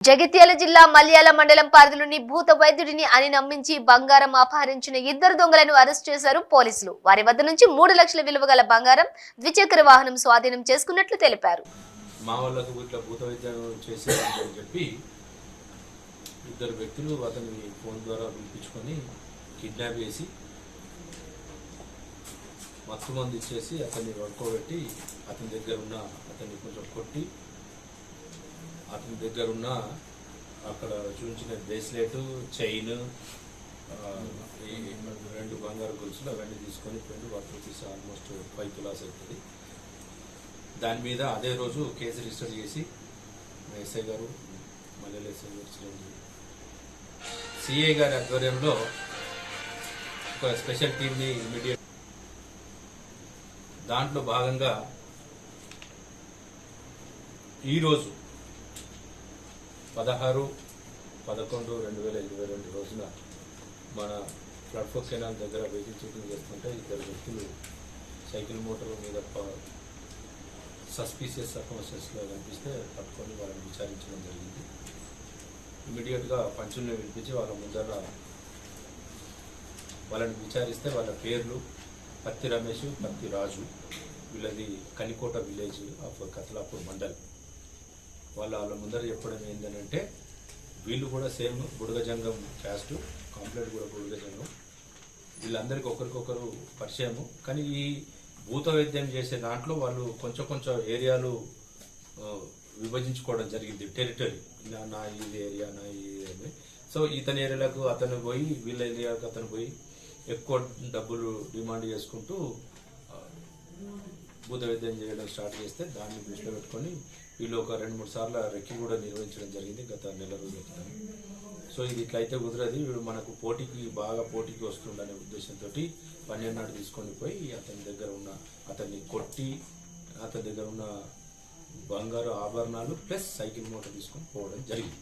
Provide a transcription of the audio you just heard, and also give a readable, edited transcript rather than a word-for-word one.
జగిత్యాల జిల్లా మల్యాల మండలం పరిధిలోని భూత వైద్యుడిని అని నమ్మించి బంగారం అపహరించిన ఇద్దరు దొంగలను అరెస్ట్ చేశారు పోలీసులు. వారి వద్ద నుంచి 3 లక్షల విలువ గల బంగారం, ద్విచక్ర వాహనం స్వాధీనం చేసుకున్నట్లు తెలిపారు. మా వాళ్ళకు ఇట్లా భూత వైద్యం చేసేదని చెప్పి ఇద్దరు వ్యక్తులు అతన్ని ఫోన్ ద్వారా పిలిపించుకొని కిడ్నాప్ చేసి మత్తు మంది ఇచ్చేసి అతన్ని పడుకోబెట్టి అతని కొంచెం కొట్టి అతని దగ్గర ఉన్న అక్కడ చూపించిన బ్రేస్లెట్, చైన్, 2 బంగారు గొలుసులు అవన్నీ తీసుకొని పోయింది. రూపీస్ ఆల్మోస్ట్ 5 తులాస్ అవుతుంది. దాని మీద అదే రోజు కేసు రిజిస్టర్ చేసి ఎస్ఐ గారు, మల్లెల ఎస్ఐ గారు, సిఐ గారి ఆధ్వర్యంలో ఒక స్పెషల్ టీమ్ని ఇమీడియట్ దాంట్లో భాగంగా ఈరోజు 16/11/2022 రోజున మన ప్లాట్ఫామ్ కెనాల్ దగ్గర వెహికల్ చెకింగ్ చేస్తుంటే ఇద్దరు వ్యక్తులు సైకిల్ మోటార్ మీద సస్పీషియస్ సర్కమ్స్టెన్స్లో కనిపిస్తే పట్టుకొని వాళ్ళని విచారించడం జరిగింది. ఇమీడియట్గా పంచుల్ని పిలిపించి వాళ్ళ ముందర వాళ్ళని విచారిస్తే వాళ్ళ పేర్లు పత్తి రమేష్, పత్తి రాజు, వీళ్ళది కనికోట విలేజ్ ఆఫ్ కతలాపూర్ మండల్. వాళ్ళ ముందర చెప్పడం ఏంటంటే వీళ్ళు కూడా సేమ్ బుడగజంగం క్యాస్ట్, కంప్లీట్ కూడా బుడగజంగం. వీళ్ళందరికీ ఒకరికొకరు పరిచయము. కానీ ఈ భూత వైద్యం చేసే దాంట్లో వాళ్ళు కొంచెం ఏరియాలు విభజించుకోవడం జరిగింది. టెరిటరీ, నా ఈ ఏరియా, నా ఈ ఏరియా. సో ఇతని ఏరియాలకు అతను పోయి, వీళ్ళ ఏరియాకు అతను పోయి ఎక్కువ డబ్బులు డిమాండ్ చేసుకుంటూ భూత వైద్యం చేయడం స్టార్ట్ చేస్తే దాన్ని దృష్టిలో పెట్టుకొని వీళ్ళు ఒక 2-3 సార్లు రెక్కి కూడా నిర్వహించడం జరిగింది గత నెల రోజుల క్రితం. సో ఇది ఇట్లయితే కుదరదు, వీడు మనకు బాగా పోటీకి వస్తుందనే ఉద్దేశంతో 12 నాడు తీసుకొని పోయి అతన్ని కొట్టి అతని దగ్గర ఉన్న బంగారు ఆభరణాలు ప్లస్ సైకిల్ మోటార్ తీసుకొని పోవడం జరిగింది.